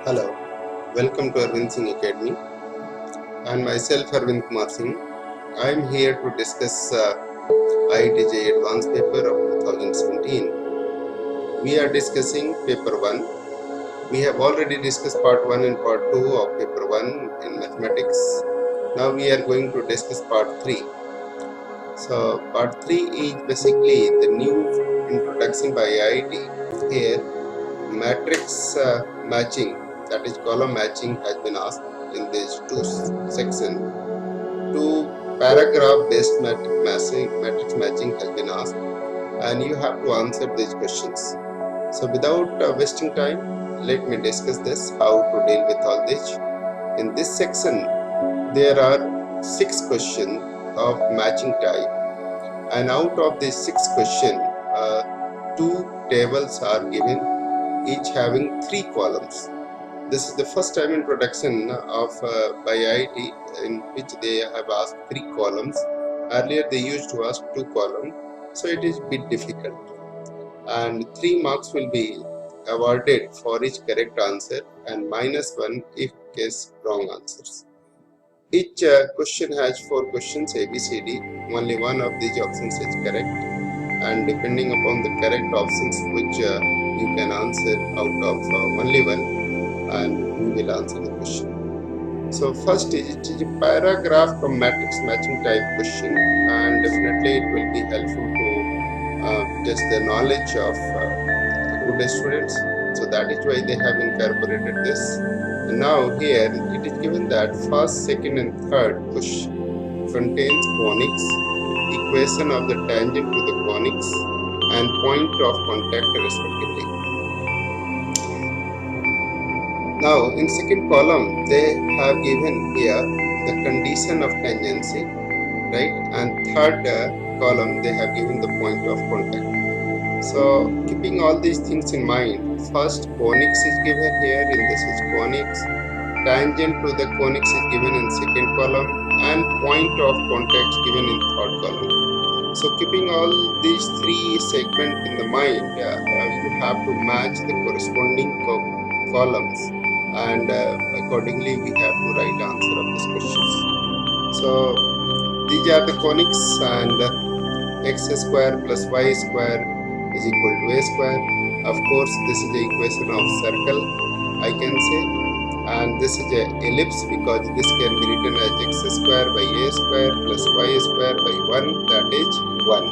Hello, welcome to Arbind Singh Academy. And myself Arbind Kumar Singh. I am here to discuss IIT JEE Advanced Paper of 2017. We are discussing Paper 1. We have already discussed Part 1 and Part 2 of Paper 1 in Mathematics. Now we are going to discuss Part 3. So Part 3 is basically the new introduction by IIT. Here matrix matching, that is column matching, has been asked in these two sections. Two paragraph based matrix matching has been asked, and you have to answer these questions. So without wasting time, let me discuss this, how to deal with all this. In this section there are 6 questions of matching type, and out of these 6 questions 2 tables are given, each having 3 columns. This is the first time introduction of by IIT in which they have asked 3 columns. Earlier they used to ask 2 columns, so it is a bit difficult. And 3 marks will be awarded for each correct answer and -1 if case wrong answers. Each question has 4 questions ABCD. Only one of these options is correct, and depending upon the correct options which you can answer out of only one, and we will answer the question. So first it is a paragraph from matrix matching type question, and definitely it will be helpful to test the knowledge of good students. So that is why they have incorporated this. And now here it is given that first, second and third question contains conics, equation of the tangent to the conics, and point of contact respectively. Now in second column they have given here the condition of tangency, right? And third column they have given the point of contact. So keeping all these things in mind, first conics is given here, in this is conics, tangent to the conics is given in second column, and point of contact given in third column. So keeping all these 3 segments in the mind, you have to match the corresponding columns, and accordingly we have to write answer of these questions. So these are the conics, and x square plus y square is equal to a square. Of course this is the equation of circle, I can say, and this is a ellipse because this can be written as x square by a square plus y square by 1, that is 1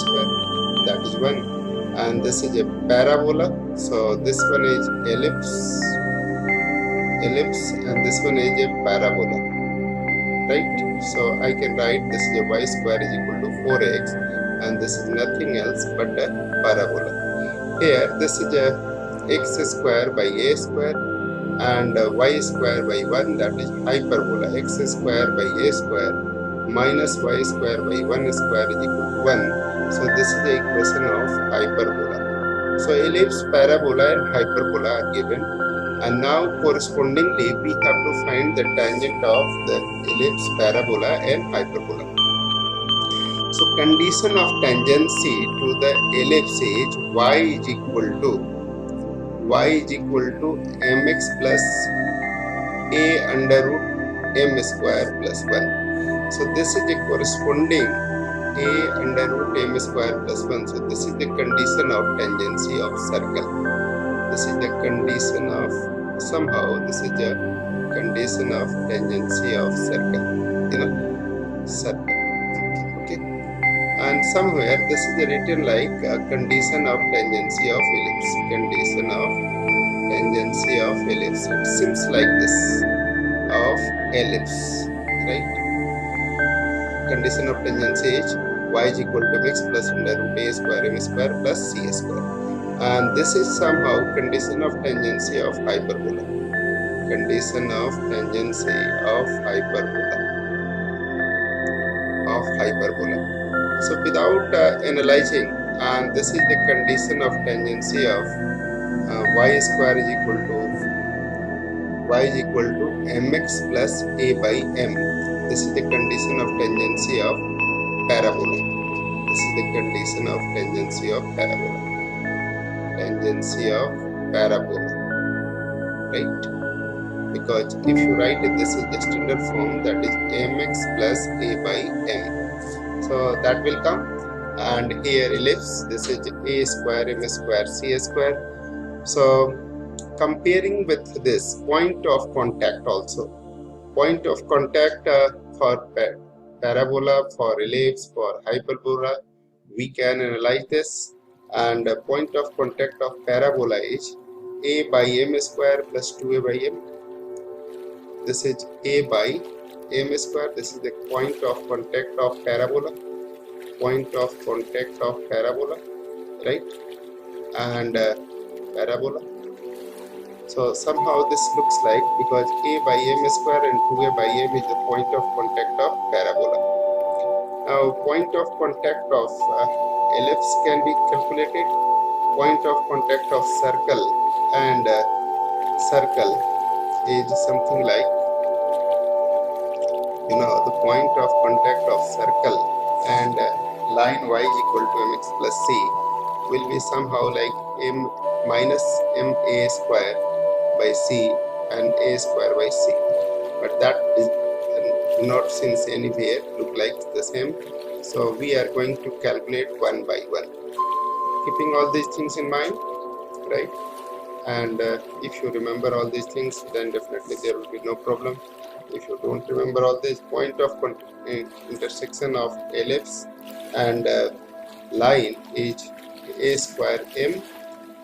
square, that is 1. And this is a parabola, so this one is ellipse, and this one is a parabola, right? So I can write this is a y square is equal to 4x, and this is nothing else but a parabola. Here this is a x square by a square and y square by 1, that is hyperbola. X square by a square minus y square by 1 square is equal to 1. So this is the equation of hyperbola. So ellipse, parabola and hyperbola are given, and now correspondingly we have to find the tangent of the ellipse, parabola and hyperbola. So condition of tangency to the ellipse is y is equal to mx plus a under root m square plus 1. So this is the corresponding a under root m square plus 1. So this is the condition of tangency of circle. This is the condition of, somehow this is the condition of tangency of circle, circle. Okay, and somewhere this is written like condition of tangency of ellipse. Condition of tangency of ellipse. It seems like this of ellipse, right? Condition of tangency is y is equal to x plus under root a square m square plus c square, and this is somehow condition of tangency of hyperbola. Condition of tangency of hyperbola. So without analyzing, and this is the condition of tangency of y square is equal to mx plus a by m. This is the condition of tangency of parabola. This is the condition of tangency of parabola. Tangency of parabola. right? Because if you write it, this is the standard form, that is mx plus a by m. So that will come, and here ellipse, this is a square m square c square. So comparing with this point of contact also, point of contact for parabola, for ellipse, for hyperbola, we can analyze this. And point of contact of parabola is a by m square plus 2a by m. This is a by m square. This is the point of contact of parabola, point of contact of parabola, right? And parabola. So somehow this looks like, because a by m square and 2a by m is the point of contact of parabola. Now point of contact of ellipse can be calculated. Point of contact of circle and circle is something like, the point of contact of circle and line y is equal to mx plus c will be somehow like m minus ma square by c and a square by c. But that is not since anywhere look like the same. So we are going to calculate one by one, keeping all these things in mind, right? And if you remember all these things, then definitely there will be no problem. If you don't remember all this, point of intersection of ellipse and line is a square m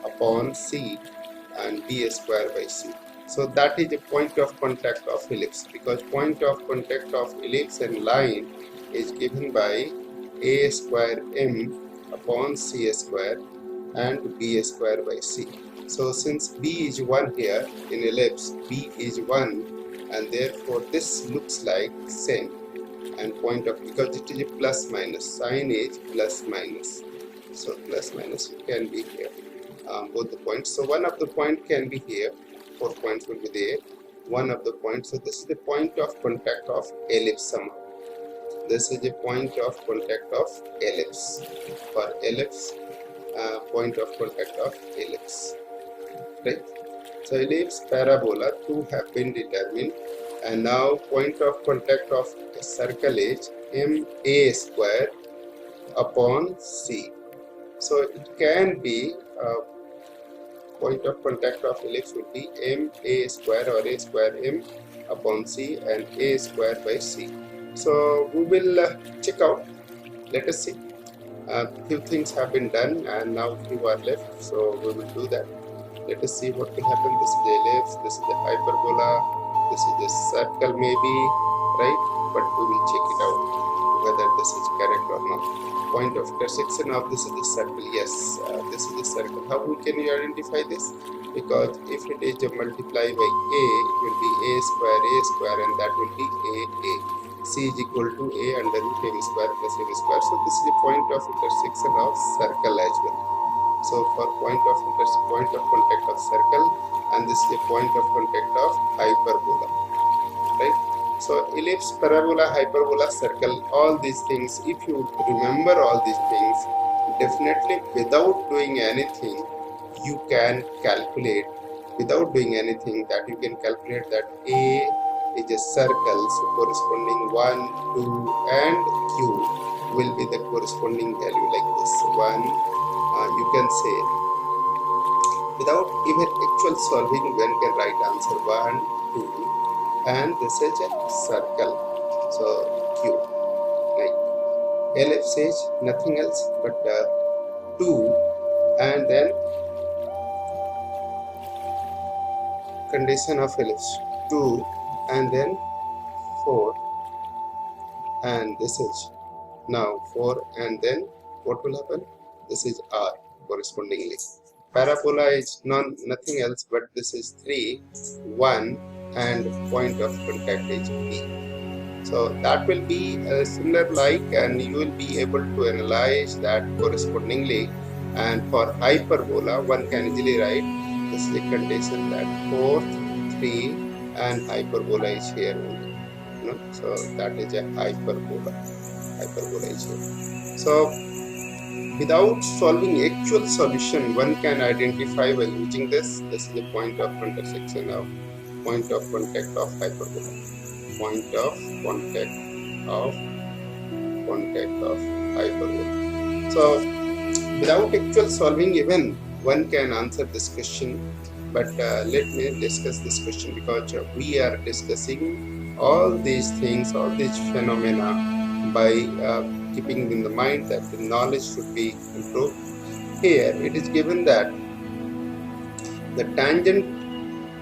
upon c and b square by c. So that is the point of contact of ellipse, because point of contact of ellipse and line is given by a square m upon c square and b square by c. So since b is 1 here in ellipse, b is 1, and therefore this looks like same. And point of, because it is a plus minus, sign is plus minus, so plus minus can be here, both the points. So one of the point can be here, 4 points will be there, one of the points. So this is the point of contact of ellipse somehow. This is the point of contact of ellipse. For ellipse, point of contact of ellipse, right? So ellipse, parabola, 2 have been determined, and now point of contact of a circle is ma square upon c. So it can be point of contact of ellipse will be ma square or a square m upon c and a square by c. So we will check out. Let us see. Few things have been done and now few are left, so we will do that. Let us see what will happen. This is the ellipse, this is the hyperbola, this is the circle maybe, right? But we will check it out whether this is correct or not. Point of intersection of this is the circle. Yes, this is the circle. How can you identify this? Because if it is multiplied by a, it will be a square, and that will be a. C is equal to a under root m square plus m square. So this is the point of intersection of circle as well. So for point of contact of circle, and this is the point of contact of hyperbola, right? So ellipse, parabola, hyperbola, circle, all these things, if you remember all these things, definitely without doing anything you can calculate, without doing anything, that you can calculate that a is a circle, so corresponding 1, 2 and q will be the corresponding value like this. 1, you can say, without even actual solving, one can write answer 1, 2, and this is a circle, so q. Like ellipse is nothing else but 2, and then condition of ellipse 2 and then 4, and this is now 4, and then what will happen? This is r correspondingly. Parabola is nothing else but this is 3, 1, and point of contact is b. So that will be similar like, and you will be able to analyze that correspondingly. And for hyperbola, one can easily write this is the condition that 4, 3, and hyperbola is here only. So that is a hyperbola. Hyperbola is here. So without solving actual solution, one can identify by using this. This is the point of intersection of point of contact of hyperbola. Point of contact of hyperbola. So without actual solving, even one can answer this question. But let me discuss this question, because we are discussing all these things, all these phenomena, by keeping in the mind that the knowledge should be improved. Here it is given that the tangent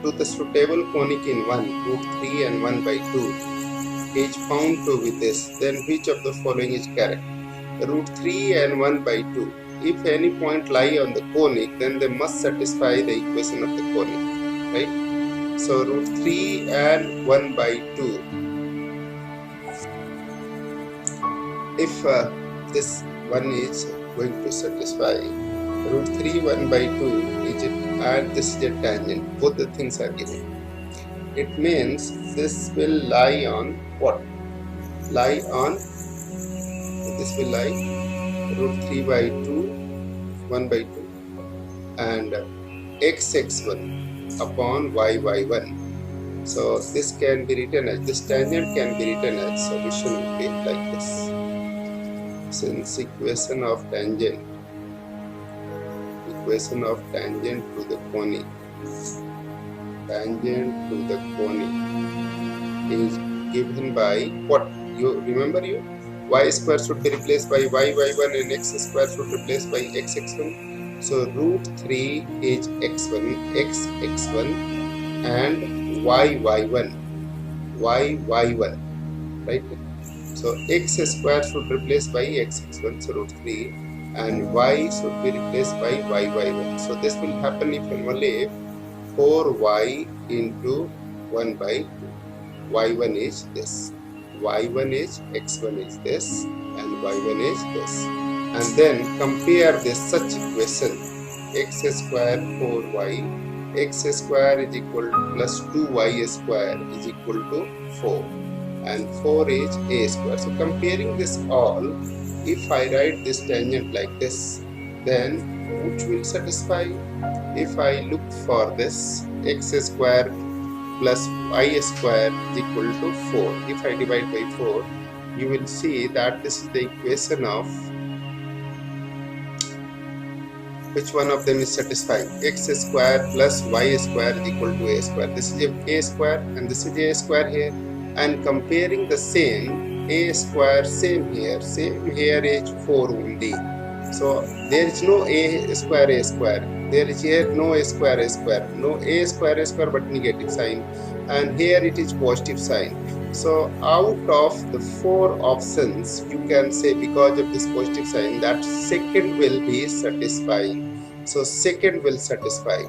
to the suitable conic in 1, √3 and 1 by 2 is found to be this. Then which of the following is correct? √3 and 1 by 2. If any point lie on the conic, then they must satisfy the equation of the conic, right? So √3 and 1 by 2. If this one is going to satisfy, √3 1 by 2 is it, and this is a tangent. Both the things are given. It means this will lie on what? Lie on, this will lie √3 by 2, 1 by 2, and x(x1) upon y(y1). So this can be written as, this tangent can be written as, solution will be like this. Since equation of tangent to the conic, is given by what? You remember, y square should be replaced by y(y1) and x square should be replaced by x(x1). So √3 is x(x1) and y(y1), right? So x square should be replaced by x(x1), so √3, and y should be replaced by y(y1). So this will happen if and only 4y into 1 by 2. y1 is this, y1 is, x1 is this, and y1 is this. And then compare this such equation, x square 4y, x square is equal to plus 2y square is equal to 4, and 4 is a square. So comparing this all, if I write this tangent like this, then which will satisfy? If I look for this, x square plus y square is equal to 4. If I divide by 4, you will see that this is the equation of which one of them is satisfying. X square plus y square is equal to a square. This is a square and this is a square here. And comparing the same, a square same here is 4 only. So there is no a square. There is here no a square, no a square but negative sign, and here it is positive sign. So out of the 4 options, you can say because of this positive sign that second will be satisfying. So second will satisfy.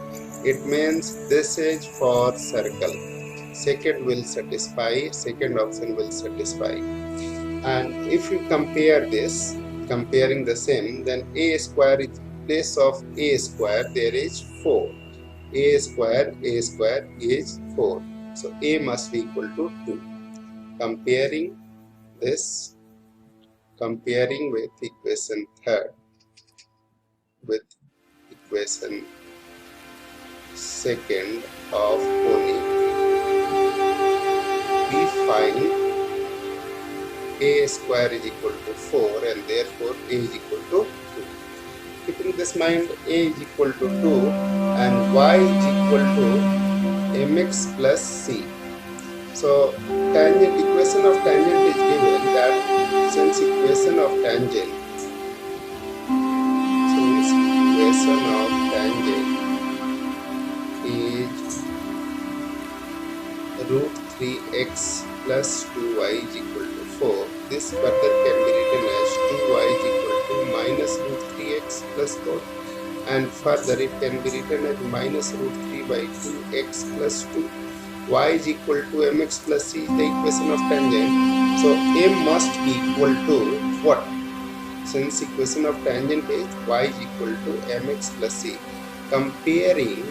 It means this is for circle. Second will satisfy, second option will satisfy. And if you compare this, comparing the same, then a square is place of a square, there is 4. A square is 4. So a must be equal to 2. Comparing this, comparing with equation third, with equation second of conic, we find a square is equal to 4 and therefore a is equal to 2. Keeping this mind, a is equal to 2 and y is equal to mx plus c. So tangent, equation of tangent is given that since equation of tangent is √3x plus 2y is equal to 4. This further can be written as 2y is equal to minus √3x plus 4. And further it can be written as minus √3 by 2x plus 2. Y is equal to mx plus c is the equation of tangent. So m must be equal to what? Since equation of tangent is y is equal to mx plus c. Comparing,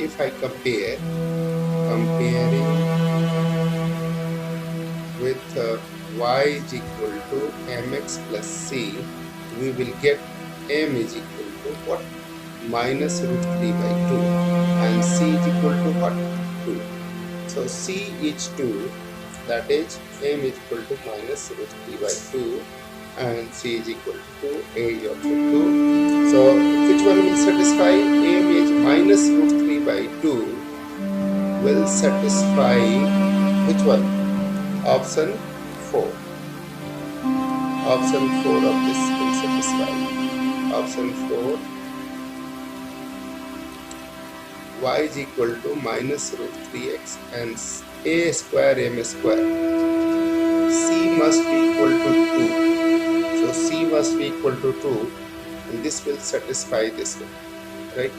if I comparing with y is equal to mx plus c, we will get m is equal to what? Minus root 3 by 2, and c is equal to what? 2. So c is 2, that is m is equal to minus root 3 by 2, and c is equal to 2, a is also 2. So which one will satisfy? M is minus root 3 by 2 will satisfy which one? Option 4. Option 4 of this will satisfy. Option 4, y is equal to minus root 3x and a square m square. C must be equal to 2. So C must be equal to 2, and this will satisfy this one, right?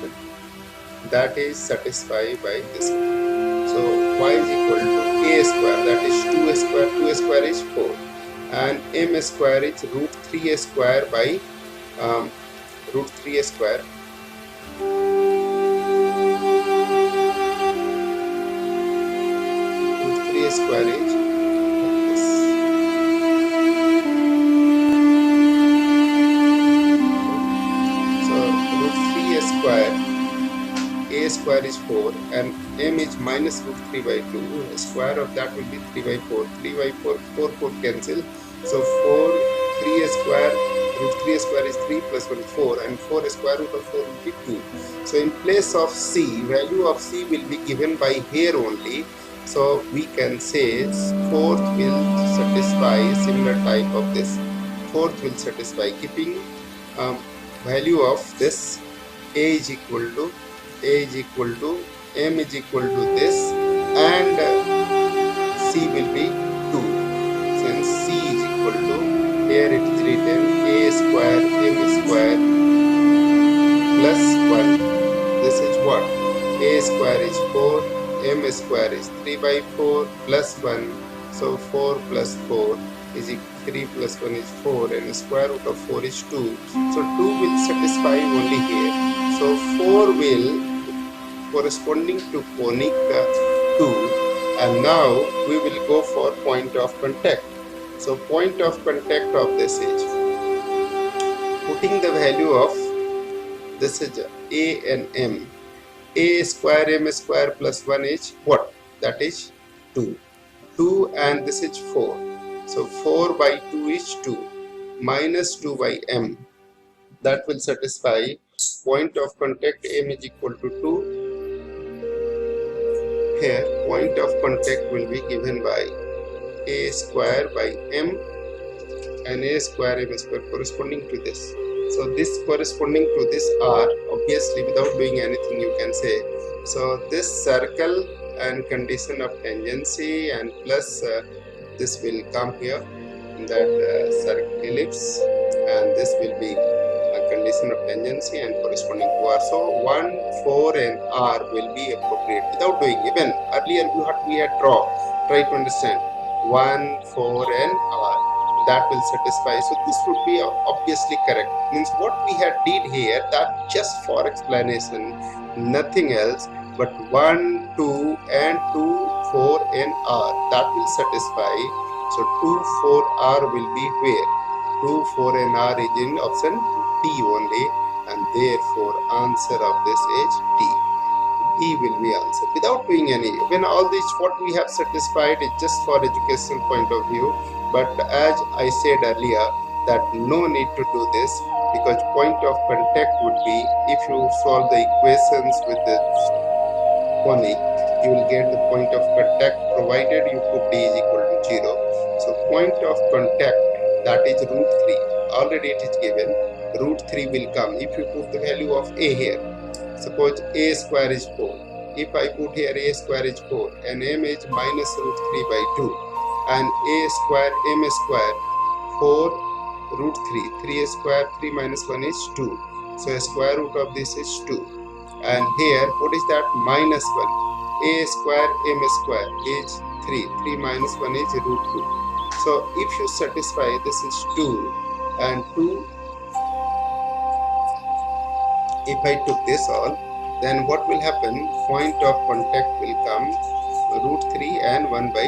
That is satisfied by this one. So y is equal to a square, that is 2a square. 2a square is 4, and m square is root 3a square by root 3a square. Root 3a square is like this. So root 3a square is 4, and m is minus root 3 by 2. The square of that will be 3 by 4. 3 by 4, 4 cancel. So 4, 3a square, root 3a square is 3 plus 1, 4, and 4 square root of 4 will be 2. So in place of c, value of c will be given by here only. So we can say fourth will satisfy similar type of this. Fourth will satisfy, keeping value of this a is equal to m is equal to this, and c will be 2, since c is equal to, here it is written a square m square plus 1. This is what? A square is 4, m square is 3 by 4 plus 1. So 4 plus 4 is 3 plus 1 is 4, and square root of 4 is 2. So 2 will satisfy only here. So 4 will corresponding to conic 2, and now we will go for point of contact. So point of contact of this is putting the value of this is a and m. A square m square plus 1 is what? That is 2. 2, and this is 4. So 4 by 2 is 2, minus 2 by m. That will satisfy point of contact m is equal to 2. Here point of contact will be given by a square by m, and a square m square corresponding to this. So this corresponding to this r, obviously without doing anything you can say. So this circle and condition of tangency, and plus this will come here in that circle ellipse, and this will be a condition of tangency and corresponding to r. So 1, 4 and r will be appropriate without doing. Even earlier we had draw. Try to understand 1, 4 and r. That will satisfy. So this would be obviously correct. Means what we had did here, that just for explanation, nothing else, but 1, 2 and 2, 4 and r. That will satisfy. So 2, 4, r will be where? 2, 4 and r is in option D only, and therefore answer of this is D. D will be answer without doing any. When all this what we have satisfied is just for educational point of view, but as I said earlier that no need to do this, because point of contact would be, if you solve the equations with the conic, you will get the point of contact provided you put D is equal to 0. So point of contact, that is root 3, already it is given. Root 3 will come if you put the value of a here. Suppose a square is 4. If I put here a square is 4 and m is minus root 3 by 2, and a square m square 4 root 3, 3a square 3 minus 1 is 2. So a square root of this is 2. And here what is that? Minus 1. A square m square is 3. 3 minus 1 is root 2. So if you satisfy this is 2 and 2, if I took this all, then what will happen? Point of contact will come root 3 and 1 by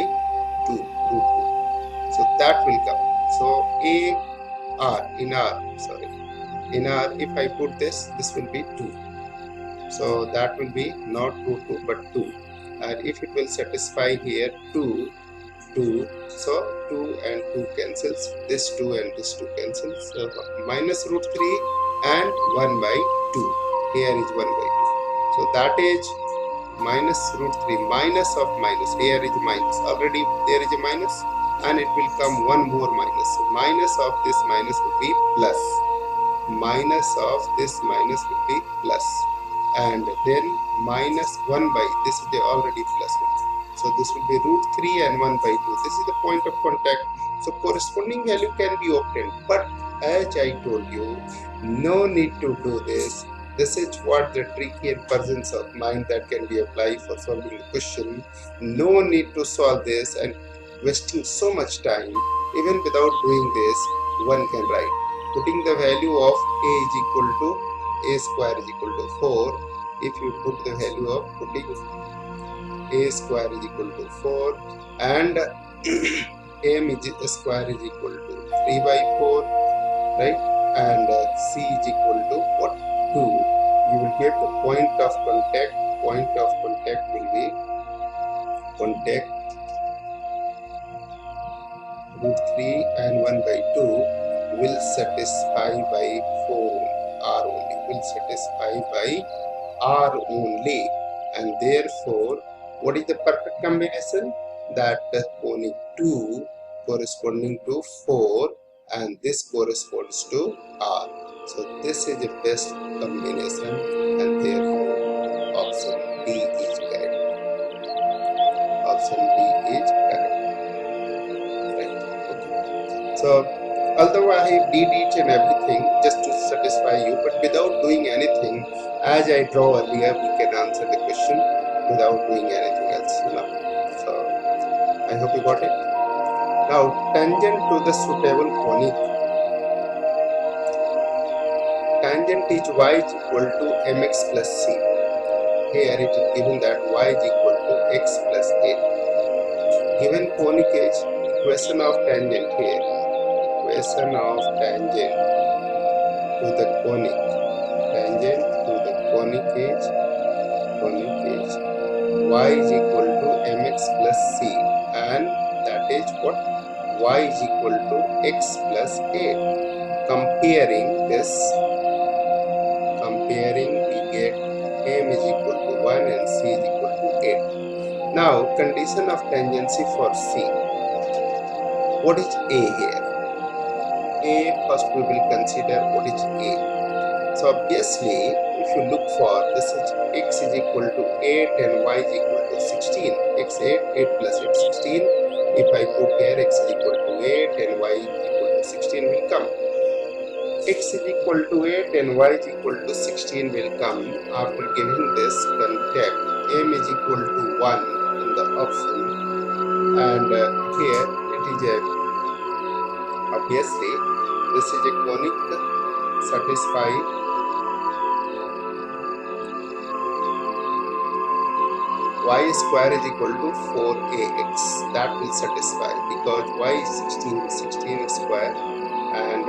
2, root 2. So that will come. So A R in R, sorry. In R, if I put this will be 2. So that will be not root 2 but 2. And if it will satisfy here 2, 2, so 2 and 2 cancels, this 2 and this 2 cancels, so minus root 3 and 1 by 2, here is 1 by 2, so that is minus root 3 minus of minus, here is minus, already there is a minus and it will come one more minus, so minus of this minus will be plus, minus of this minus will be plus, and then minus 1 by, this is the already plus 1. So this will be root 3 and 1 by 2. This is the point of contact. So corresponding value can be obtained. But as I told you, no need to do this. This is what the tricky and presence of mind that can be applied for solving the question. No need to solve this and wasting so much time. Even without doing this, one can write. Putting the value of a is equal to a square is equal to 4. If you put the value of putting a square is equal to 4 and m is square is equal to 3 by 4, right, and c is equal to what, 2, you will get the point of contact. Point of contact will be contact root 3 and 1 by 2 will satisfy by 4 r only, will satisfy by r only, and therefore what is the perfect combination? That conic 2 corresponding to 4 and this corresponds to r. So this is the best combination and therefore option D is correct. Option D is correct. Right. Okay. So although I have did each and everything just to satisfy you, but without doing anything, as I draw earlier, we can answer the question without doing anything else. So I hope you got it. Now tangent to the suitable conic. Tangent is y is equal to mx plus c. Here it is given that y is equal to x plus a. Given conic is equation of tangent here. Equation of tangent to the conic. Tangent to the conic is y is equal to mx plus c, and that is what, y is equal to x plus a. Comparing this, we get m is equal to 1 and c is equal to 8. Now condition of tangency for c. What is a here? A, first we will consider what is a. So obviously if you look for, this is x is equal to 8 and y is equal to 16. X 8, 8 plus 8, 16. If I put here x is equal to 8 and y is equal to 16 will come. X is equal to 8 and y is equal to 16 will come after giving this contact. M is equal to 1 in the option, and here it is a, obviously this is a conic satisfy y square is equal to 4ax, that will satisfy because y is 16 square, and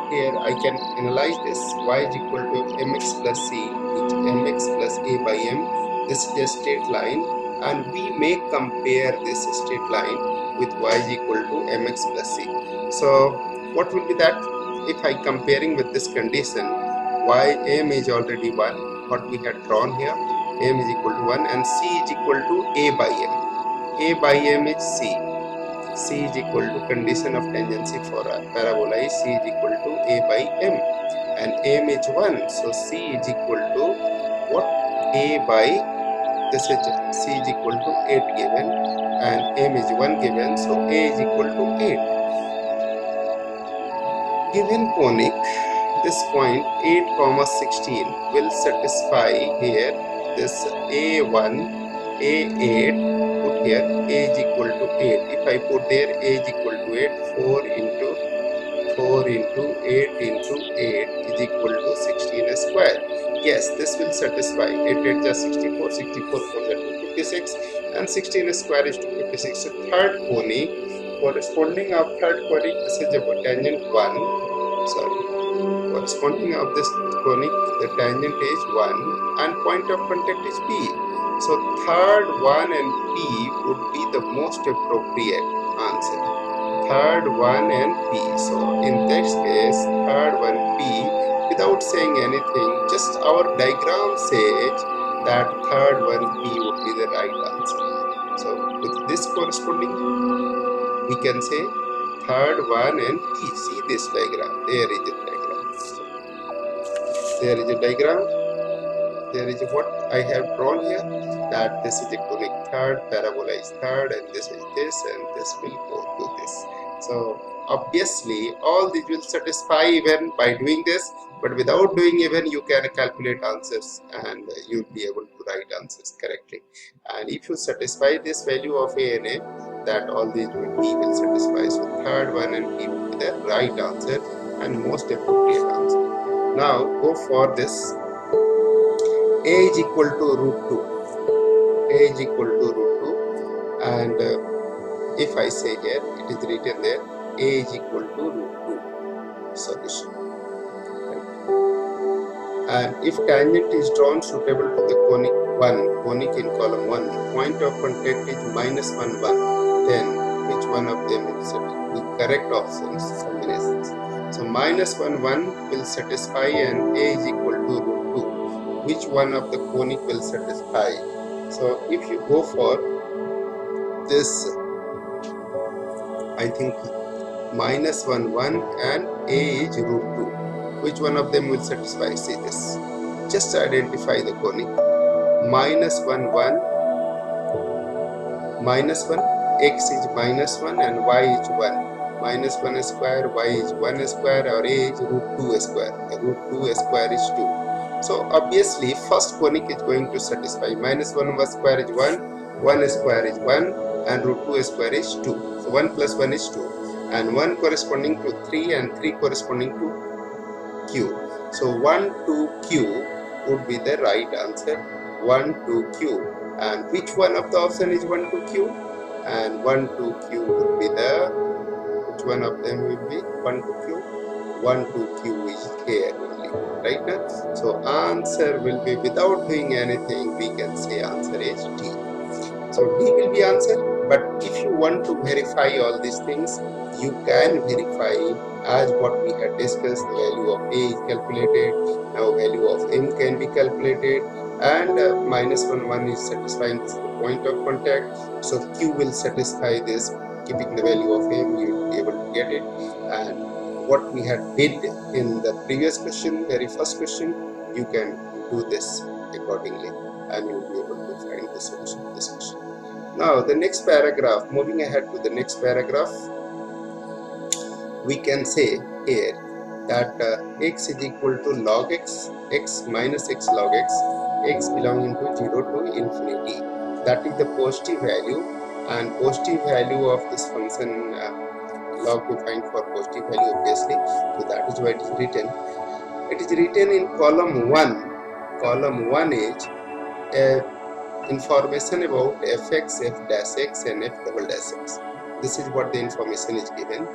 here I can analyze this. Y is equal to mx plus c, which mx plus a by m. This is a straight line, and we may compare this straight line with y is equal to mx plus c. So what will be that? If I comparing with this condition, y m is already 1, what we had drawn here, m is equal to 1, and c is equal to a by m. A by m is c. C is equal to condition of tangency for a parabola is c is equal to a by m, and m is 1, so c is equal to what, a by, this is c is equal to 8 given and m is 1 given, so a is equal to 8. Given conic, this point 8, 16 will satisfy here this a1, a8, put here a is equal to 8. If I put there a is equal to 8, 4 into 8 into 8 is equal to 16 square. Yes, this will satisfy. 8 8 is 64, 64 4 is 56, and 16 square is 256. So third conic, corresponding of third conic, this is a tangent 1. Sorry. corresponding of this conic, the tangent is 1 and point of contact is P. So third one and P would be the most appropriate answer. Third one and P. So in this case, third one P, without saying anything, just our diagram says that third one P would be the right answer. So with this corresponding, we can say third one and P. See this diagram. There is a diagram. There is a diagram. There is what I have drawn here, that this is a conic third, parabola is third, and this is this, and this will go to this. So obviously all these will satisfy even by doing this, but without doing even you can calculate answers and you'll be able to write answers correctly. And if you satisfy this value of A and A, that all these will satisfy. So third one and P will be the right answer and most appropriate answer. Now go for this. A is equal to root 2. A is equal to root 2, and if I say here, it is written there, A is equal to root 2 solution. Right? And if tangent is drawn suitable to the conic 1, conic in column 1, point of contact is minus 1, 1, then which one of them will satisfy? The correct options combinations. So minus 1, 1 will satisfy and A is equal to root 2. Which one of the conic will satisfy? So if you go for this, I think minus 1, 1 and A is root 2. Which one of them will satisfy? See this. Just identify the conic. Minus 1, 1, minus 1, x is minus 1 and y is 1. Minus 1 square, y is 1 square, or A is root 2 square. Root 2 square is 2. So obviously first conic is going to satisfy. Minus 1 square is 1, 1 square is 1, and root 2 square is 2. So 1 plus 1 is 2, and 1 corresponding to 3 and 3 corresponding to Q. So 1 to Q would be the right answer. 1 to Q. And which one of the option is 1 to Q? And 1 to Q would be the, which one of them will be 1 to Q? 1 to Q is here only, right now. So answer will be, without doing anything, we can say answer is D. So D will be answer. But if you want to verify all these things, you can verify as what we had discussed. The value of A is calculated. Now value of M can be calculated, and minus 1, 1 is satisfying the point of contact. So Q will satisfy this. Keeping the value of M, you will be able to get it. And what we had did in the previous question, very first question, you can do this accordingly and you will be able to find the solution to this question. Now the next paragraph, moving ahead to the next paragraph, we can say here that x is equal to log x, x minus x log x belonging to 0 to infinity. That is the positive value, and positive value of this function log defined for positive value obviously. So that is why it is written. It is written in column 1. Column 1 is information about fx, f dash x and f double dash x. This is what the information is given.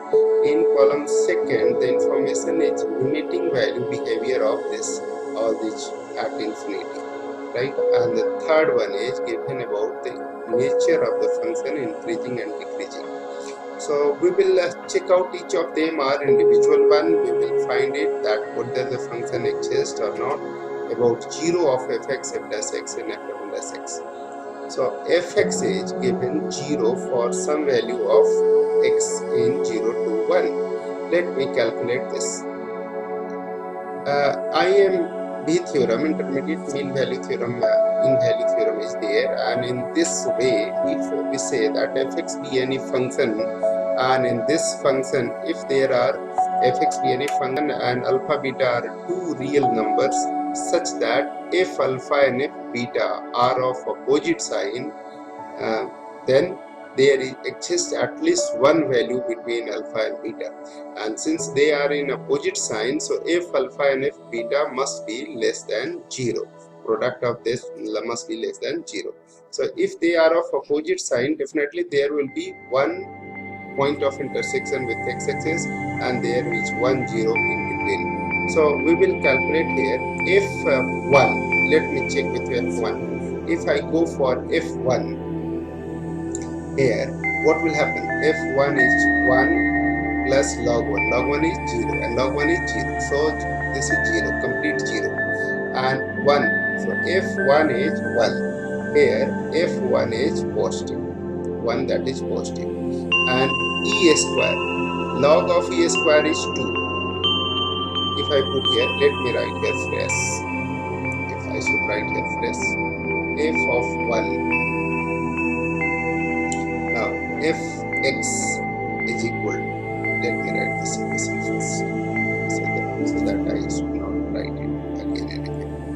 In column 2nd, the information is limiting value behavior of this, all this at infinity, right? And the third one is given about the nature of the function increasing and decreasing. So we will check out each of them are individual one. We will find it that whether the function exists or not, about 0 of fx, f dash x and f double dash x. So fx is given 0 for some value of x in 0 to 1. Let me calculate this. IMB theorem, intermediate mean value theorem, in value theorem is there, and in this way, if we say that fx be any function, and in this function, if there are fx be any function and alpha beta are two real numbers, such that f alpha and f beta are of opposite sign, then there exists at least one value between alpha and beta, and since they are in opposite sign, so f alpha and f beta must be less than 0. Product of this must be less than 0. So if they are of opposite sign, definitely there will be one point of intersection with x-axis and there is 1, 0 in between. So we will calculate here f1. Let me check with f1. If I go for f1 here, what will happen? f1 is 1 plus log 1. Log 1 is 0 and log 1 is 0. So this is 0, complete 0. And 1. So f1 is 1. Here f1 is positive. 1, that is positive. And e square. Log of e square is 2. If I put here, let me write here fresh. If I should write here fresh, f of 1. Now, fx is equal. Let me write this equation first, so that I should not write it again and again.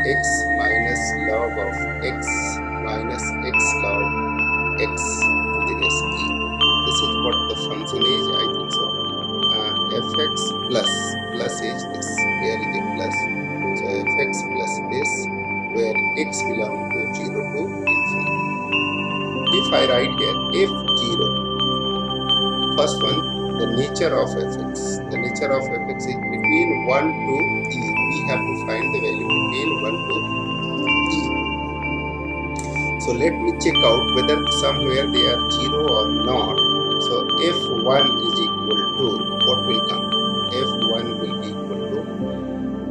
X minus log of x minus x log x to the base e. This is what the function is, I think so. Fx plus is this. Here is a plus. So fx plus this, where x belongs to 0 to infinity. If I write here f0, first one, the nature of fx. The nature of fx is between 1 to e. We have to find the value between 1 to e. So let me check out whether somewhere they are 0 or not. So f1 is equal to, what will come? f1 will be equal to,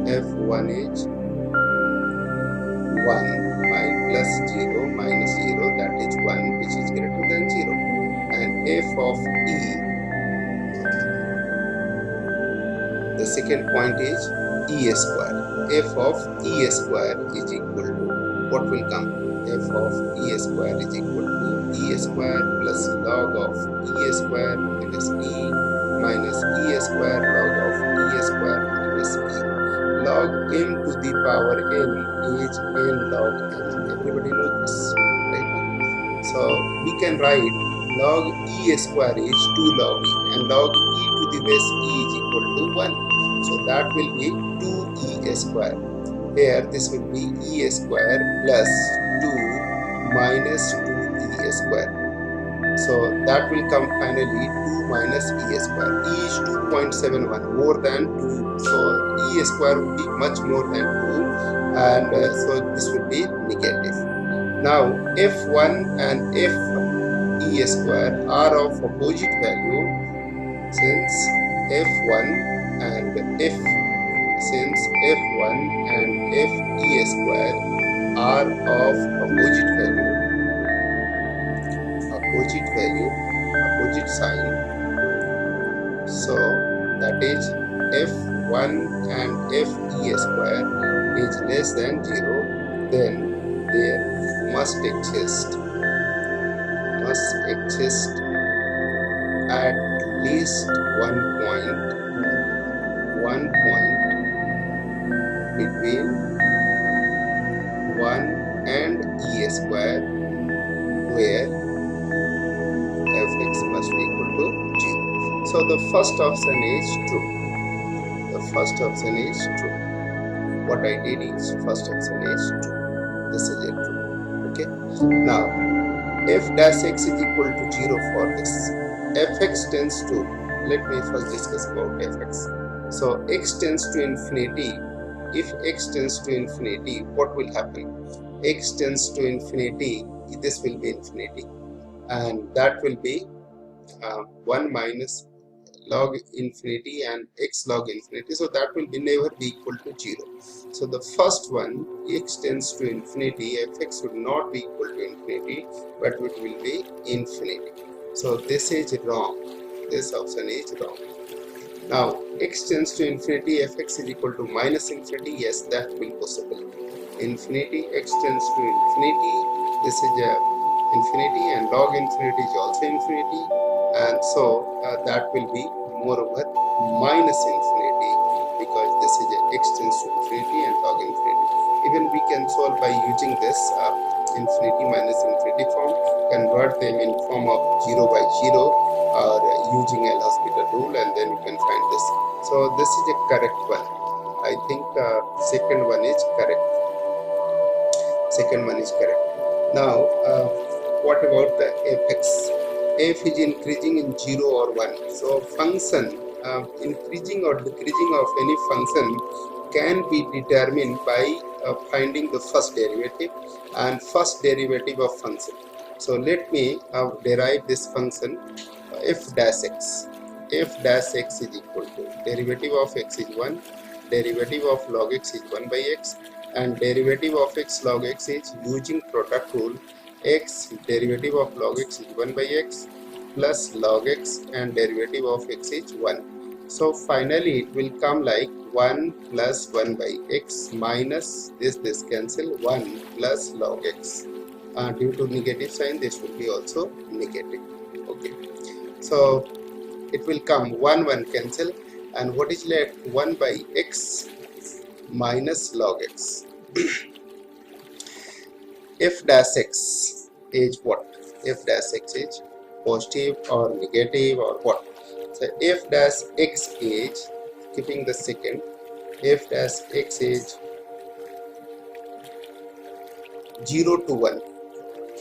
f1 is 1 plus 0 minus 0, that is 1, which is greater than 0. And f of e, the second point is e square. F of e square is equal to, what will come? F of e square is equal to e square plus log of e square minus e minus e square log of e square minus e. Log m to the power n is n log m. Everybody knows this, right? So we can write log e square is 2 log e, and log e to the base e is equal to 1. So that will be 2e square. Here this will be e square plus 2 minus 2e square. So that will come finally 2 minus e square. E is 2.71, more than 2. So e square will be much more than 2, and so this will be negative. Now f1 and f e square are of opposite value, since f1 and f e square are of opposite sign. So that is f1 and f e square is less than 0, then there must exist at least one point between 1 and e square where fx must be equal to 0. So the first option is true. What I did is first option is true. This is it true. Okay. Now f dash x is equal to 0 for this. Fx tends to, let me first discuss about fx. So x tends to infinity. If x tends to infinity, what will happen? X tends to infinity, this will be infinity, and that will be 1 minus log infinity and x log infinity. So that will be never be equal to 0. So the first one, x tends to infinity, fx would not be equal to infinity, but it will be infinity. So this is wrong. This option is wrong. Now x tends to infinity, fx is equal to minus infinity. Yes, that will possible. Infinity, x tends to infinity. This is a infinity, and log infinity is also infinity, and so that will be moreover minus infinity, because this is a x tends to infinity and log infinity. Even we can solve by using this infinity minus infinity form, convert them in form of 0 by 0, or using El Hospital rule, and then you can find this. So this is a correct one. I think second one is correct. Now what about the fx? F is increasing in 0 or 1. So function increasing or decreasing of any function can be determined by finding the first derivative and first derivative of function. So let me derive this function f dash x. F dash x is equal to derivative of x is 1, derivative of log x is 1 by x, and derivative of x log x is using product rule. X derivative of log x is 1 by x plus log x, and derivative of x is 1. So finally it will come like 1 plus 1 by x minus this cancel 1 plus log x. Due to negative sign, this will be also negative. Okay, so it will come 1 cancel, and what is left 1 by x minus log x. F dash x is what? F dash x is positive or negative or what? So f dash x is, keeping the second, f dash x is 0 to 1.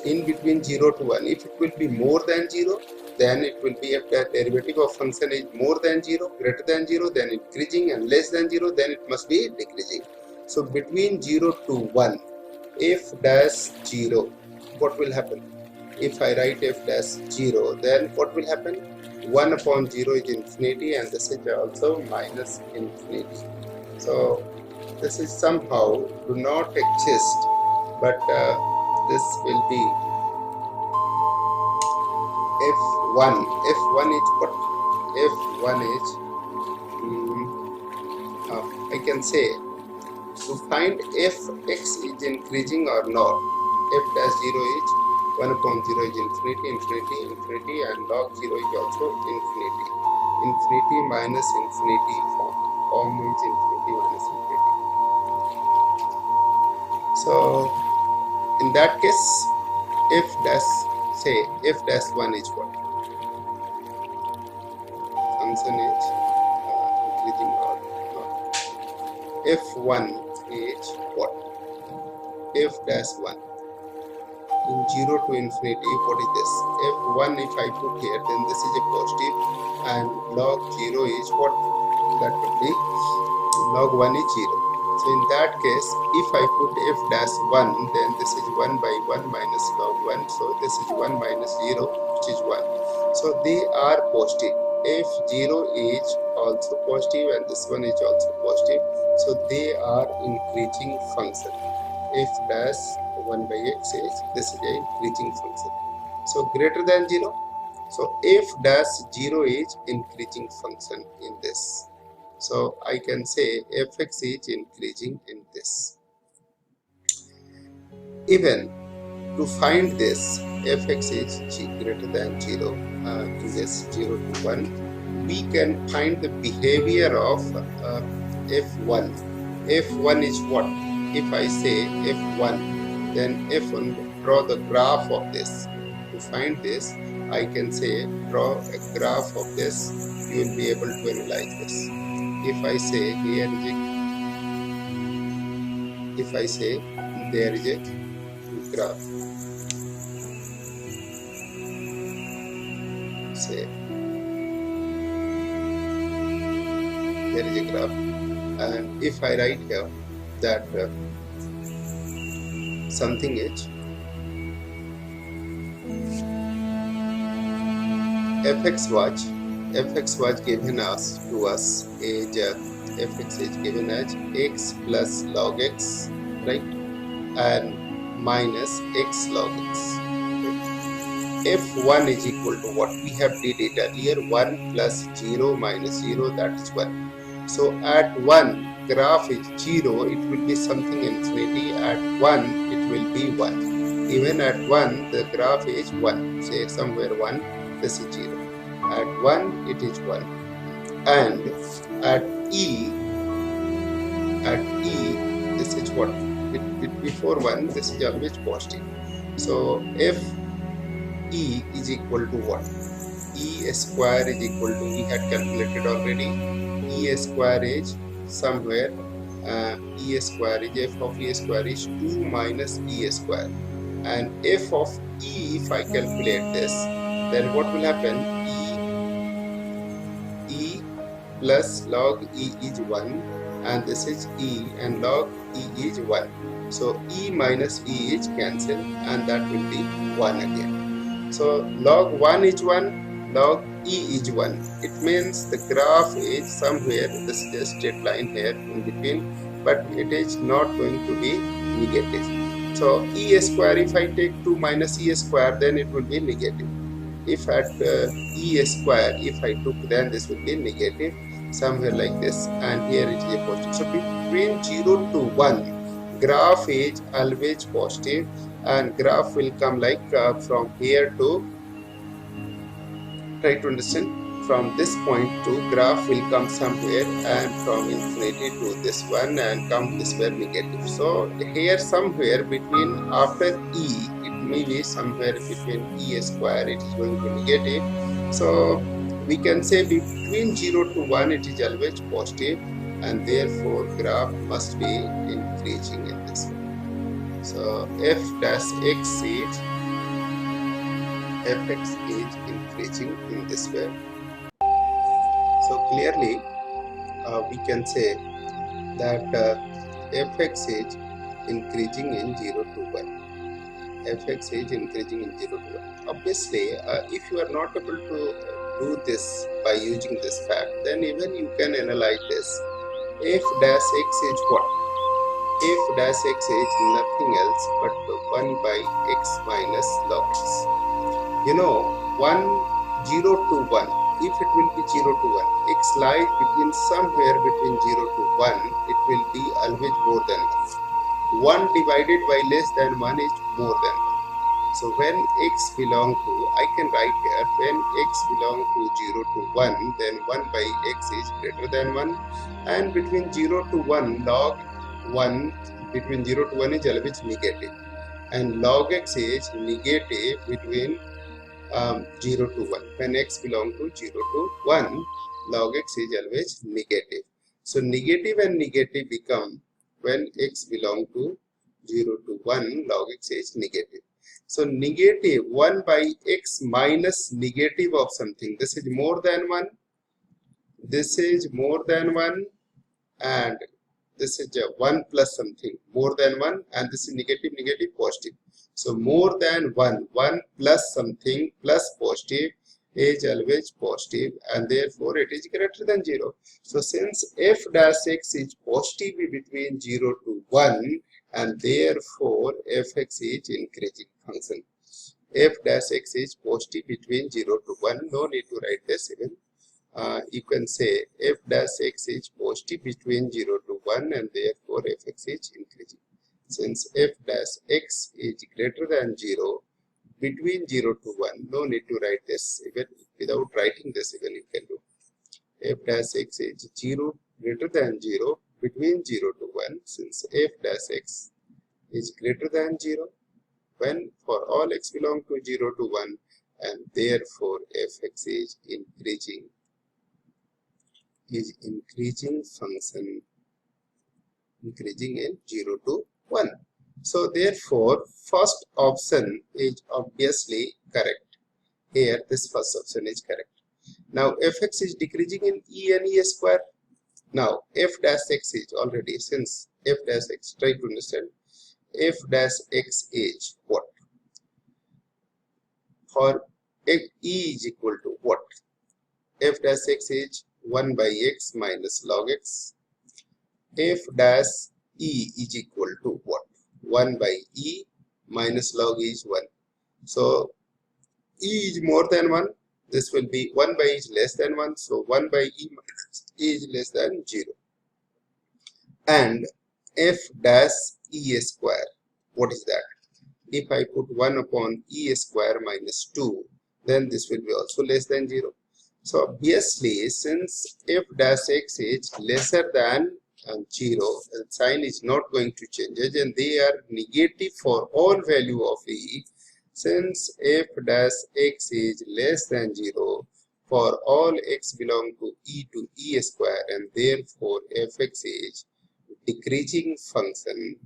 In between 0 to 1, if it will be more than 0, then it will be, if the derivative of function is more than 0, greater than 0, then increasing, and less than 0, then it must be decreasing. So between 0 to 1, f dash 0, what will happen? If I write f dash 0, then what will happen? 1 upon 0 is infinity, and this is also minus infinity. So this is somehow do not exist, but this will be f1. F1 is what? F1 is I can say, to find if x is increasing or not, f dash 0 is 1 upon 0 is infinity, infinity, infinity, and log 0 is also infinity. Infinity minus infinity form. Form means infinity minus infinity. So in that case, f dash, say f dash 1 is what? Function is increasing or not. F1 is what? F dash 1. In 0 to infinity, what is this? F1, if I put here, then this is a positive, and log 0 is what? That would be, log 1 is 0. So in that case, if I put f dash 1, then this is 1 by 1 minus log 1. So this is 1 minus 0, which is 1. So they are positive. F0 is also positive, and this one is also positive. So they are increasing function. F dash 1 by x is, this is a increasing function. So greater than 0. So f dash 0 is increasing function in this. So I can say fx is increasing in this. Even to find this, fx is greater than 0, in this 0 to 1, we can find the behavior of f1. F1 is what? If I say f1, then f1, draw the graph of this. To find this, I can say draw a graph of this. You will be able to analyze this. If I say here is a, if I say there is a graph, say there is a graph, and if I write here that something is fx was given to us is fx is given as x plus log x, right, and minus x log x. F1 is equal to what? We have did it earlier, 1 plus 0 minus 0, that is 1. So at 1, graph is 0, it will be something infinity. At 1, it will be 1. Even at 1, the graph is 1. Say somewhere 1, this is 0. At 1, it is 1. And at E, this is what? Before 1, this is always positive. So F E is equal to what? E square is equal to, we had calculated already. E square is somewhere, E square is, f of E square is 2 minus E square. And f of E, if I calculate this, then what will happen? E plus log e is 1, and this is e, and log e is 1. So e minus e is cancelled, and that will be 1 again. So log 1 is 1, log e is 1. It means the graph is somewhere, this is a straight line here in between, but it is not going to be negative. So e square, if I take 2 minus e square, then it will be negative. If at e square, if I took, then this will be negative, somewhere like this, and here it is a positive. So between 0 to 1, graph is always positive, and graph will come like from here to, try to understand, from this point to graph will come somewhere, and from infinity to this one and come this way negative. So here somewhere between, after e, it may be somewhere between e square, it is going to negative. So we can say between 0 to 1 it is always positive, and therefore graph must be increasing in this way. So f dash x is, fx is increasing in this way. So clearly we can say that fx is increasing in 0 to 1. Fx is increasing in 0 to 1. Obviously, if you are not able to do this by using this fact, then even you can analyze this. F dash x is what? F dash x is nothing else but 1 by x minus log x. You know, 0 to 1, if it will be 0 to 1, x lies between somewhere between 0 to 1, it will be always more than 1. 1 divided by less than 1 is more than 1. So when x belong to, I can write here, when x belong to 0 to 1, then 1 by x is greater than 1. And between 0 to 1, log 1, between 0 to 1 is always negative. And log x is negative between 0 to 1. When x belong to 0 to 1, log x is always negative. So negative and negative become, when x belong to 0 to 1, log x is negative. So negative 1 by x minus negative of something. This is more than 1. This is more than 1. And this is 1 plus something, more than 1, and this is negative, negative, positive. So more than 1, 1 plus something plus positive is always positive, and therefore it is greater than 0. So since f dash x is positive between 0 to 1, and therefore fx is increasing function. F dash x is positive between 0 to 1, no need to write this even. You can say f dash x is positive between 0 to 1, and therefore fx is increasing. Since f dash x is greater than 0 between 0 to 1, no need to write this, even without writing this even you can do. F dash x is 0 greater than 0 between 0 to 1, since f dash x is greater than 0 when for all x belong to 0 to 1, and therefore fx is increasing function, increasing in 0 to 1. So therefore first option is obviously correct. Here this first option is correct. Now fx is decreasing in e and e square. Now f dash x is already, since f dash x, try to understand, f dash x is what? For e is equal to what? F dash x is 1 by x minus log x. F dash e is equal to what? 1 by e minus log e is 1. So e is more than 1. This will be 1 by e is less than 1. So 1 by e minus e is less than 0. And f dash e square, what is that? If I put 1 upon e square minus 2, then this will be also less than 0. So obviously, since f dash x is lesser than 0, and sign is not going to change, and they are negative for all value of e. Since f dash x is less than 0 for all x belong to e square, and therefore fx is decreasing function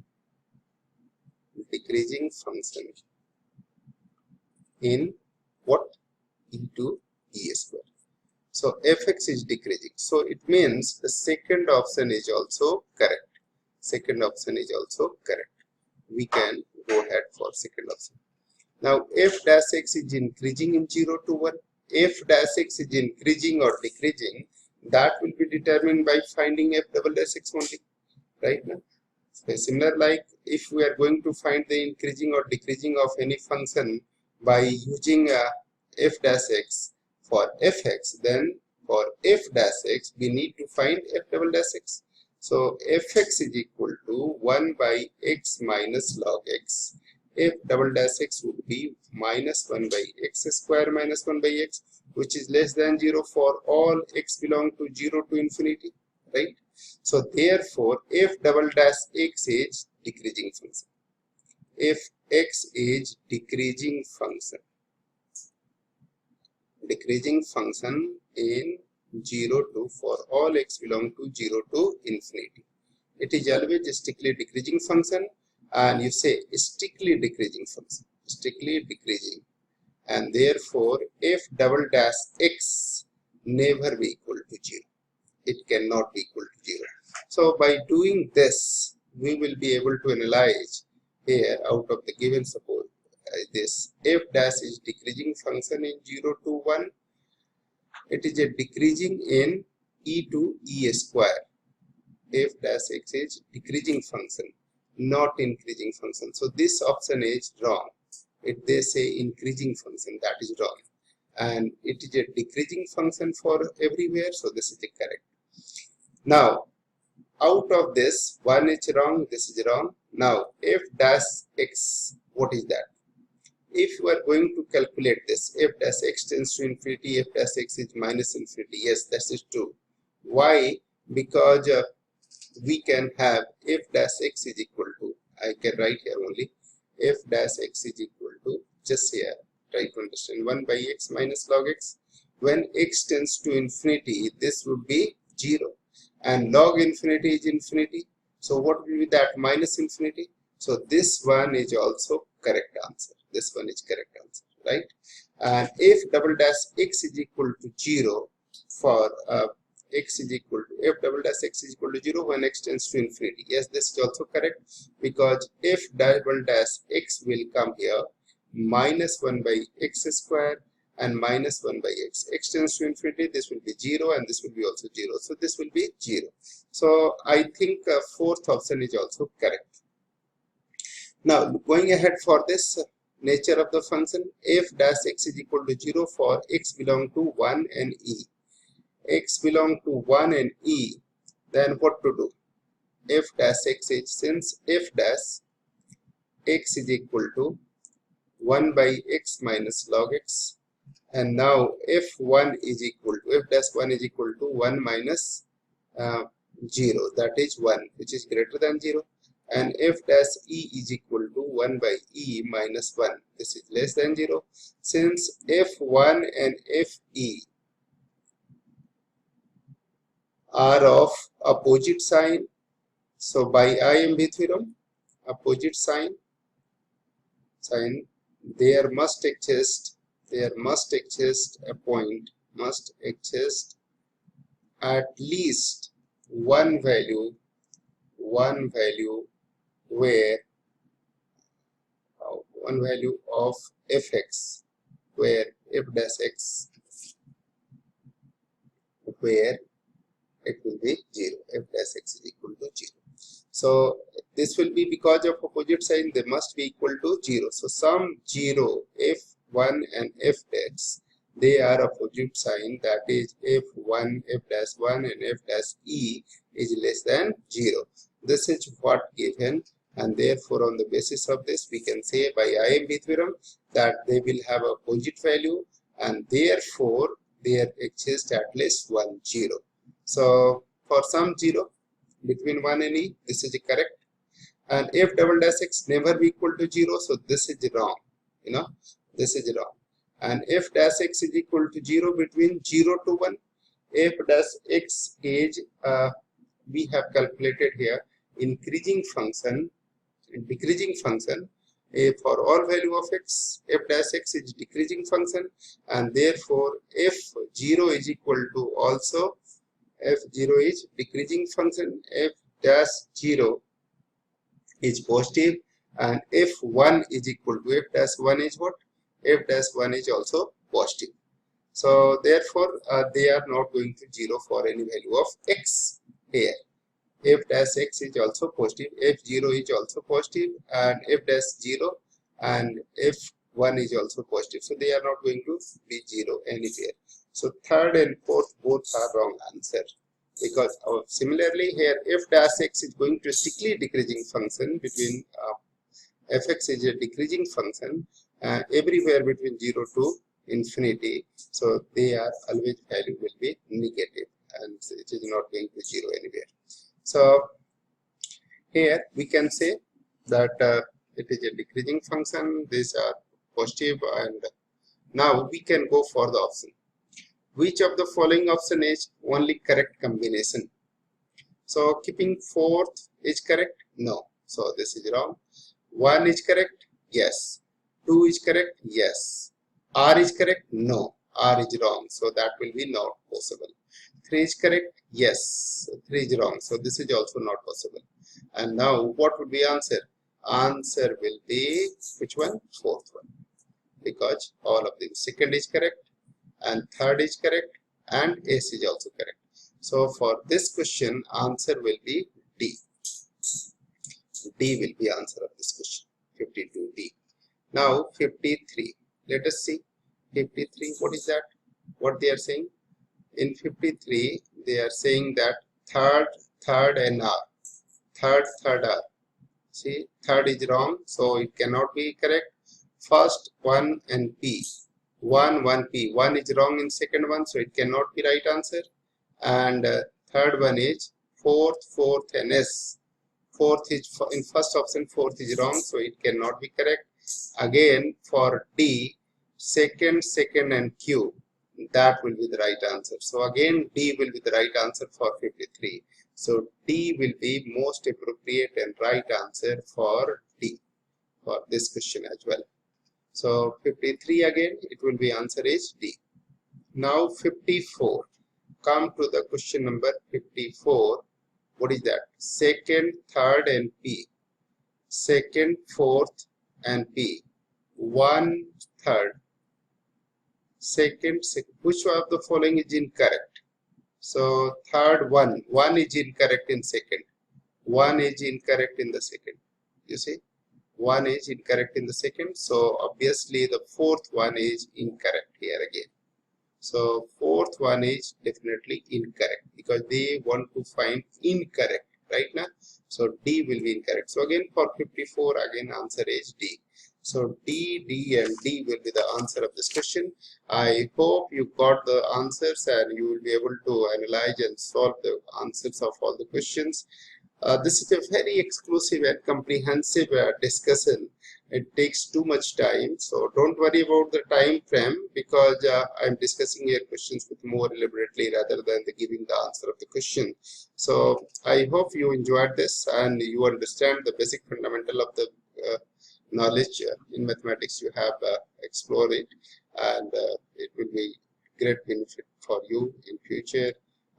in what? E to e square. So fx is decreasing. So it means the second option is also correct. Second option is also correct. We can go ahead for second option. Now f dash x is increasing in 0 to 1. F dash x is increasing or decreasing, that will be determined by finding f double dash x only, right now. So similar like if we are going to find the increasing or decreasing of any function by using f dash x for fx, then for f dash x we need to find f double dash x. So fx is equal to 1 by x minus log x. F double dash x would be minus 1 by x square minus 1 by x, which is less than 0 for all x belong to 0 to infinity, right? So therefore f double dash x is decreasing function. If x is decreasing function in 0 to for all x belong to 0 to infinity. It is always a strictly decreasing function, and you say strictly decreasing function, strictly decreasing, and therefore f double dash x never be equal to 0. It cannot be equal to 0. So by doing this, we will be able to analyze here out of the given suppose this f dash is decreasing function in 0 to 1. It is a decreasing in e to e square. F dash x is decreasing function, not increasing function. So this option is wrong. If they say increasing function, that is wrong. And it is a decreasing function for everywhere, so this is the correct. Now, out of this, one is wrong, this is wrong. Now, f dash x, what is that? If you are going to calculate this, f dash x tends to infinity, f dash x is minus infinity. Yes, that is true. Why? Because we can have f dash x is equal to, I can write here only, f dash x is equal to, just here, try to understand, 1 by x minus log x. When x tends to infinity, this would be 0. And log infinity is infinity. So what will be that? Minus infinity. So this one is also correct answer. This one is correct answer, right? And if double dash x is equal to 0 for x is equal to f double dash x is equal to 0 when x tends to infinity. Yes, this is also correct, because f double dash x will come here minus 1 by x square and minus 1 by x. X tends to infinity, this will be 0 and this will be also 0. So this will be 0. So I think fourth option is also correct. Now going ahead for this nature of the function, f dash x is equal to 0 for x belong to 1 and e. X belong to 1 and e, then what to do? F dash x is, since f dash x is equal to 1 by x minus log x, and now f1 is equal to, f dash 1 is equal to 1 minus 0, that is 1, which is greater than 0, and f dash e is equal to 1 by e minus 1, this is less than 0. Since f1 and fe are of opposite sign, so by IMB theorem, opposite sign, there must exist a point, must exist at least one value where one value of fx where f dash x where it will be 0, f dash x is equal to 0. So this will be because of opposite sign, they must be equal to 0. So some 0, f1 and f dash, they are opposite sign, that is f1, f dash 1 and f dash e is less than 0. This is what given, and therefore on the basis of this we can say by IMB theorem that they will have opposite value, and therefore there exists at least one 0. So for some 0 between 1 and e, this is correct, and f double dash x never be equal to 0, so this is wrong, this is wrong. And f dash x is equal to 0 between 0 to 1. F dash x is we have calculated here increasing function, decreasing function. for all value of x, f dash x is decreasing function, and therefore f0 is equal to also f0 is decreasing function, f dash 0 is positive, and f1 is equal to f dash 1 is what? F dash 1 is also positive. So therefore they are not going to 0 for any value of x here. F dash x is also positive, f0 is also positive, and f dash 0 and f1 is also positive. So they are not going to be 0 anywhere. So third and fourth both are wrong answer, because similarly here f dash x is going to strictly decreasing function between fx is a decreasing function everywhere between 0 to infinity. So they are always value will be negative, and it is not going to 0 anywhere. So here we can say that it is a decreasing function, these are positive, and now we can go for the option. Which of the following option is only correct combination? So keeping fourth is correct? No. So this is wrong. 1 is correct? Yes. 2 is correct? Yes. R is correct? No. R is wrong. So that will be not possible. 3 is correct? Yes. 3 is wrong. So this is also not possible. And now what would be answer? Answer will be which one? Fourth one. Because all of them. Second is correct, and third is correct, and S is also correct. So for this question, answer will be D. D will be answer of this question. 52D. Now 53. Let us see. 53. What is that? What they are saying? In 53, they are saying that third and R. Third R. See, third is wrong, so it cannot be correct. First 1 and P. 1 P. 1 is wrong in second one, so it cannot be right answer. And third one is fourth and S. Fourth is in first option, fourth is wrong, so it cannot be correct. Again for D, second and Q, that will be the right answer. So again D will be the right answer for 53. So D will be most appropriate and right answer for D for this question as well. So 53 again, it will be answer is D. Now 54. Come to the question number 54. What is that? Second, third and P. Second, fourth and P. 1 third. Second. Which of the following is incorrect? So third 1 is incorrect in second. 1 is incorrect in the second. You see? 1 is incorrect in the second, so obviously the fourth one is incorrect here again. So fourth one is definitely incorrect, because they want to find incorrect right now. So D will be incorrect. So again for 54, again answer is D. So D and D will be the answer of this question. I hope you got the answers and you will be able to analyze and solve the answers of all the questions. This is a very exclusive and comprehensive discussion. It takes too much time, so don't worry about the time frame, because I'm discussing your questions with more elaborately rather than giving the answer of the question. So I hope you enjoyed this and you understand the basic fundamental of the knowledge in mathematics. You have explored it, and it will be great benefit for you in future.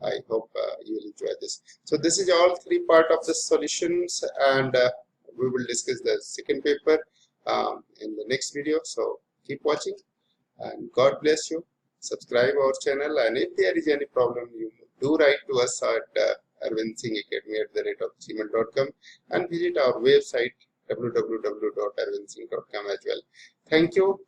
I hope you will enjoy this. So this is all three part of the solutions, and we will discuss the second paper in the next video. So keep watching, and God bless you. Subscribe our channel, and if there is any problem, you do write to us at Arbind Singh Academy @gmail.com, and visit our website www.arbindsingh.com as well. Thank you.